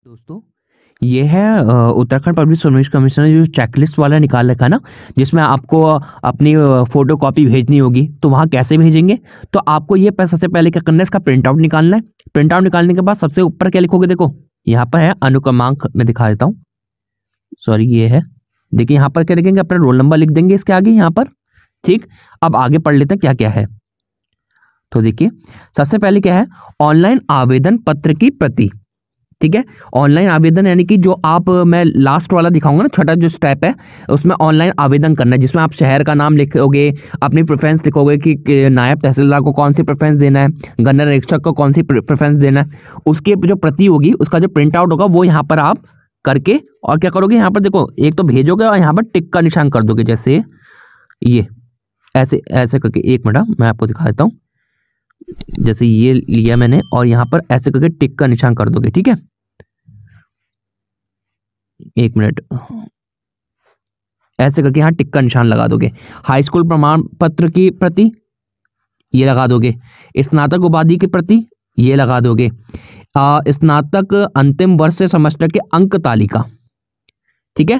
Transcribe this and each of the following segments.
दोस्तों, ये है उत्तराखंड पब्लिक सर्विस कमीशन ने जो चेकलिस्ट वाला निकाल रखा है ना, जिसमें आपको अपनी फोटो कॉपी भेजनी होगी। तो वहाँ कैसे भेजेंगे? तो आपको ये सबसे पहले क्या करना है, इसका प्रिंट आउट निकालना है। प्रिंट आउट निकालने के बाद सबसे ऊपर क्या लिखोगे, देखो यहाँ पर है अनुक्रमांक, मैं दिखा देता हूँ। सॉरी, ये है, देखिए यहाँ पर क्या लिखेंगे, अपना रोल नंबर लिख देंगे इसके आगे यहाँ पर। ठीक, अब आगे पढ़ लेते हैं क्या क्या है। तो देखिए सबसे पहले क्या है, ऑनलाइन आवेदन पत्र की प्रति। ठीक है, ऑनलाइन आवेदन यानी कि जो आप, मैं लास्ट वाला दिखाऊंगा ना, छठा जो स्टेप है उसमें ऑनलाइन आवेदन करना है, जिसमें आप शहर का नाम लिखोगे, अपनी प्रेफरेंस लिखोगे कि नायब तहसीलदार को कौन सी प्रेफरेंस देना है, गन्ना निरीक्षक को कौन सी प्रेफरेंस देना है। उसकी जो प्रति होगी, उसका जो प्रिंट आउट होगा वो यहाँ पर आप करके, और क्या करोगे, यहाँ पर देखो एक तो भेजोगे और यहाँ पर टिक का निशान कर दोगे, जैसे ये ऐसे ऐसे करके। एक मिनट मैं आपको दिखा देता हूँ। जैसे ये लिया मैंने और यहाँ पर ऐसे करके टिक का निशान कर दोगे। ठीक है, एक मिनट, ऐसे करके यहाँ टिक का निशान लगा दोगे। हाई स्कूल प्रमाण पत्र की प्रति ये लगा दोगे। स्नातक उपाधि की प्रति ये लगा दोगे। स्नातक अंतिम वर्ष से सेमेस्टर के अंक तालिका। ठीक है,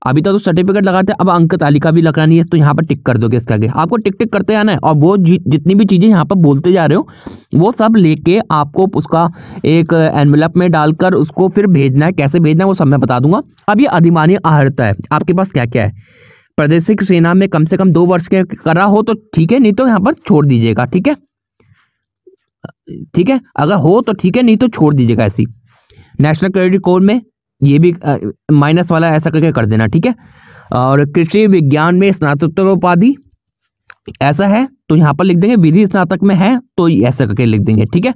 अभी तक तो सर्टिफिकेट लगाते हैं, अब अंक तालिका भी लगानी है, तो यहाँ पर टिक कर दोगे इसके आगे। आपको टिक टिक करते आना है, और वो जितनी भी चीजें यहाँ पर बोलते जा रहे हो वो सब लेके आपको उसका एक एनवेलप में डालकर उसको फिर भेजना है। कैसे भेजना है वो सब मैं बता दूंगा। अब ये अधिमानी आहर्ता है, आपके पास क्या क्या है। प्रादेशिक सेना में कम से कम 2 वर्ष के करा हो तो ठीक है, नहीं तो यहाँ पर छोड़ दीजिएगा। ठीक है, ठीक है, अगर हो तो ठीक है, नहीं तो छोड़ दीजिएगा ऐसी। नेशनल क्रेडिट कोर में ये भी माइनस वाला ऐसा करके कर देना। ठीक है, और कृषि विज्ञान में स्नातकोत्तर उपाधि ऐसा है तो यहाँ पर लिख देंगे, विधि स्नातक में है तो ऐसा करके लिख देंगे। ठीक है,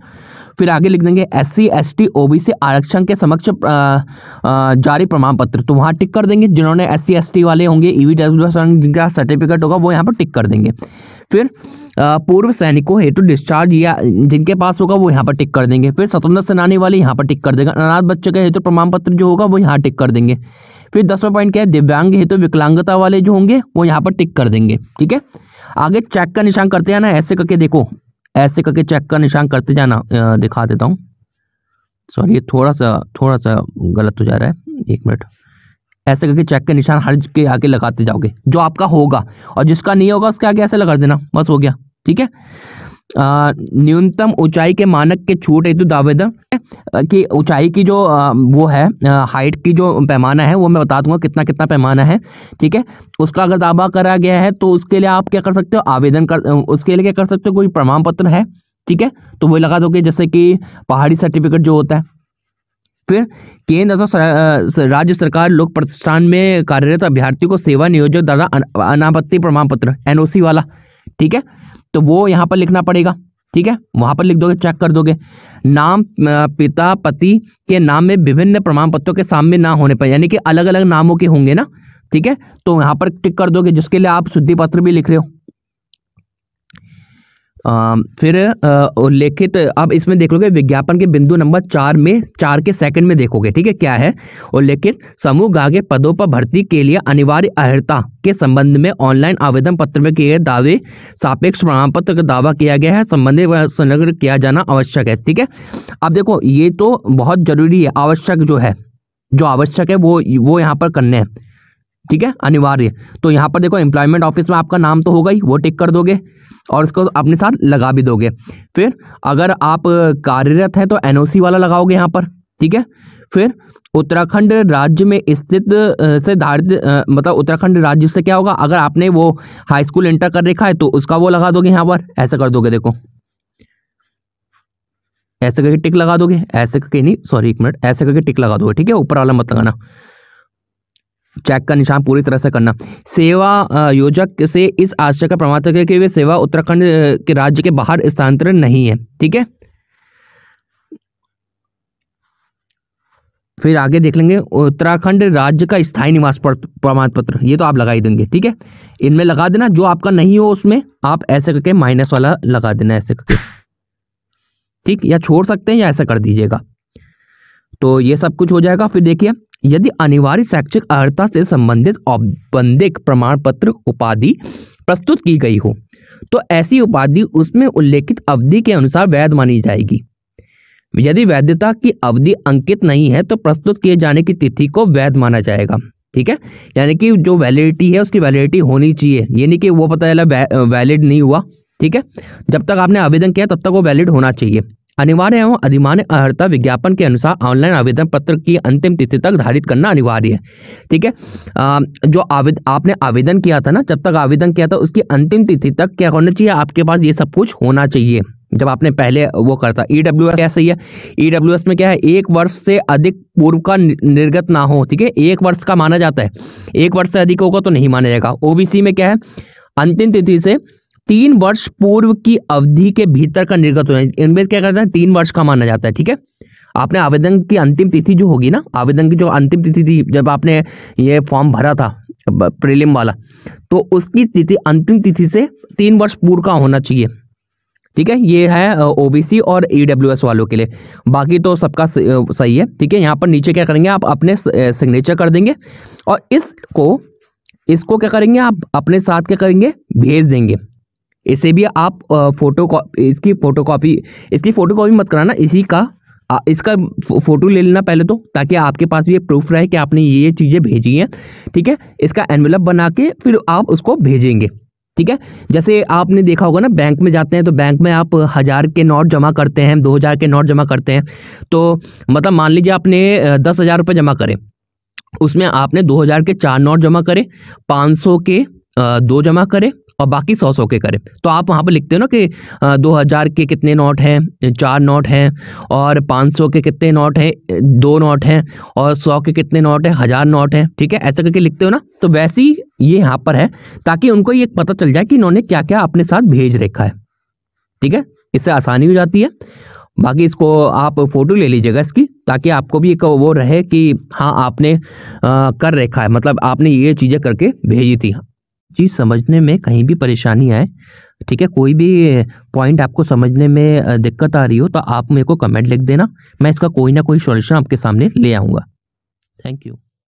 फिर आगे लिख देंगे SC ST OBC आरक्षण के समक्ष जारी प्रमाण पत्र, तो वहाँ टिक कर देंगे। जिन्होंने SC ST वाले होंगे, EWS जिनका सर्टिफिकेट होगा वो यहाँ पर टिक कर देंगे। फिर पूर्व सैनिकों हेतु डिस्चार्ज या जिनके पास होगा वो यहाँ पर टिक कर देंगे। फिर स्वतंत्र सेनानी वाले यहाँ पर टिक कर देंगे। अनाथ बच्चे के हेतु प्रमाण पत्र जो होगा वो यहाँ टिक कर देंगे। फिर 10वां पॉइंट क्या है, दिव्यांग हेतु विकलांगता वाले जो होंगे वो यहाँ पर टिक कर देंगे। ठीक है, आगे चेक का निशान करते जाना, ऐसे करके देखो, ऐसे करके चेक का निशान करते जाना। दिखा देता हूँ, सॉरी ये थोड़ा सा गलत हो जा रहा है, एक मिनट। ऐसे करके चेक के निशान हर के आगे लगाते जाओगे, जो आपका होगा, और जिसका नहीं होगा उसके आगे ऐसे लगा देना, बस हो गया। ठीक है, न्यूनतम ऊंचाई के मानक के छूट हेतु दावेदार की ऊंचाई की जो वो है, हाइट की जो पैमाना है वो मैं बता दूंगा कितना कितना पैमाना है। ठीक है, उसका अगर दावा करा गया है तो उसके लिए आप क्या कर सकते हो, आवेदन कर, उसके लिए क्या कर सकते हो, कोई प्रमाण पत्र है। ठीक है, तो वो लगा दोगे, जैसे कि पहाड़ी सर्टिफिकेट जो होता है। फिर केंद्र अथवा राज्य सरकार लोक प्रतिष्ठान में कार्यरत अभ्यर्थी को सेवा नियोजक द्वारा अनापत्ति प्रमाण पत्र NOC वाला। ठीक है, तो वो यहाँ पर लिखना पड़ेगा। ठीक है, वहां पर लिख दोगे, चेक कर दोगे। नाम पिता पति के नाम में विभिन्न प्रमाण पत्रों के सामने ना होने पर, यानी कि अलग अलग नामों के होंगे ना। ठीक है, तो यहाँ पर टिक कर दोगे, जिसके लिए आप शुद्धि पत्र भी लिख रहे हो। फिर उल्लेखित, अब इसमें देख लोगे विज्ञापन के बिंदु नंबर 4 में, 4 के सेकंड में देखोगे। ठीक है, क्या है, उल्लेखित समूह आगे पदों पर भर्ती के लिए अनिवार्य अर्हता के संबंध में ऑनलाइन आवेदन पत्र में किए दावे सापेक्ष प्रमाण पत्र का दावा किया गया है, संबंधित संलग्न किया जाना आवश्यक है। ठीक है, अब देखो ये तो बहुत जरूरी है, आवश्यक जो है, जो आवश्यक है वो यहाँ पर करने हैं। ठीक है, अनिवार्य। तो यहाँ पर देखो एम्प्लॉयमेंट ऑफिस में आपका नाम तो होगा ही, वो टिक कर दोगे और उसको अपने साथ लगा भी दोगे। फिर अगर आप कार्यरत हैं तो NOC वाला लगाओगे यहाँ पर। ठीक है, फिर उत्तराखंड राज्य में स्थित से धारित, मतलब उत्तराखंड राज्य से क्या होगा, अगर आपने वो हाई स्कूल इंटर कर रखा है तो उसका वो लगा दोगे यहाँ पर, ऐसा कर दोगे। देखो ऐसे करके टिक लगा दोगे, ऐसे करके नहीं, सॉरी एक मिनट, ऐसे करके टिक लगा दोगे। ठीक है, ऊपर वाला मत लगाना, चेक का निशान पूरी तरह से करना। सेवा योजक से इस आशय का प्रमाण है कि वे सेवा उत्तराखंड के राज्य के बाहर स्थानांतरण नहीं है। ठीक है, फिर आगे देख लेंगे उत्तराखंड राज्य का स्थायी निवास प्रमाण पत्र, ये तो आप लगा ही देंगे। ठीक है, इनमें लगा देना, जो आपका नहीं हो उसमें आप ऐसे करके माइनस वाला लगा देना, ऐसे करके। ठीक, या छोड़ सकते हैं या ऐसा कर दीजिएगा, तो ये सब कुछ हो जाएगा। फिर देखिए, यदि अनिवार्य शैक्षिक अर्हता से संबंधित औपबंधिक प्रमाण पत्र उपाधि प्रस्तुत की गई हो तो ऐसी उपाधि उसमें उल्लेखित अवधि के अनुसार वैध मानी जाएगी। यदि वैधता की अवधि अंकित नहीं है तो प्रस्तुत किए जाने की तिथि को वैध माना जाएगा। ठीक है, यानी कि जो वैलिडिटी है उसकी वैलिडिटी होनी चाहिए, ये नहीं कि वो पता चला वैलिड नहीं हुआ। ठीक है, जब तक आपने आवेदन किया तब तक वो वैलिड होना चाहिए। अनिवार्य एवं अधिमान्य अर्हता विज्ञापन के अनुसार ऑनलाइन आवेदन पत्र की अंतिम तिथि तक धारित करना अनिवार्य है। ठीक है, जो आपने आवेदन किया था ना, जब तक आवेदन किया था उसकी अंतिम तिथि तक क्या होना चाहिए, आपके पास ये सब कुछ होना चाहिए। जब आपने पहले वो करता, ईडब्ल्यूएस कैसे है, ईडब्ल्यूएस में क्या है, 1 वर्ष से अधिक पूर्व का निर्गत ना हो। ठीक है, 1 वर्ष का माना जाता है, 1 वर्ष से अधिक होगा तो नहीं माना जाएगा। ओबीसी में क्या है, अंतिम तिथि से 3 वर्ष पूर्व की अवधि के भीतर का निर्गत होना है। इनमें क्या करता है, 3 वर्ष का माना जाता है। ठीक है, आपने आवेदन की अंतिम तिथि जो होगी ना, आवेदन की जो अंतिम तिथि थी जब आपने ये फॉर्म भरा था प्रीलिम वाला, तो उसकी तिथि अंतिम तिथि से 3 वर्ष पूर्व का होना चाहिए। ठीक है, ये है ओबीसी और ईडब्ल्यूएस वालों के लिए, बाकी तो सबका सही है। ठीक है, यहाँ पर नीचे क्या करेंगे, आप अपने सिग्नेचर कर देंगे और इसको क्या करेंगे, आप अपने साथ क्या करेंगे, भेज देंगे। इसे भी आप इसकी फोटोकॉपी मत कराना, इसका फोटो ले लेना पहले तो, ताकि आपके पास भी ये प्रूफ रहे कि आपने ये चीज़ें भेजी हैं। ठीक है, इसका एनवेलप बना के फिर आप उसको भेजेंगे। ठीक है, जैसे आपने देखा होगा ना, बैंक में जाते हैं तो बैंक में आप 1000 के नोट जमा करते हैं, 2000 के नोट जमा करते हैं, तो मतलब मान लीजिए आपने 10,000 रुपये जमा करे, उसमें आपने 2000 के 4 नोट जमा करे, 500 के 2 जमा करे और बाकी 100 के करे। तो आप वहाँ पर लिखते हो ना कि 2000 के कितने नोट हैं, 4 नोट हैं, और 500 के कितने नोट हैं, 2 नोट हैं, और 100 के कितने नोट हैं, 1000 नोट हैं। ठीक है, ऐसा करके लिखते हो ना, तो वैसे ही ये यहाँ पर है, ताकि उनको ये पता चल जाए कि इन्होंने क्या क्या अपने साथ भेज रखा है। ठीक है, इससे आसानी हो जाती है। बाकी इसको आप फोटो ले लीजिएगा इसकी, ताकि आपको भी एक वो रहे कि हाँ आपने कर रखा है, मतलब आपने ये चीज़ें करके भेजी थी। चीज़ समझने में कहीं भी परेशानी आए, ठीक है, कोई भी पॉइंट आपको समझने में दिक्कत आ रही हो तो आप मेरे को कमेंट लिख देना, मैं इसका कोई ना कोई सॉल्यूशन आपके सामने ले आऊँगा। Thank you.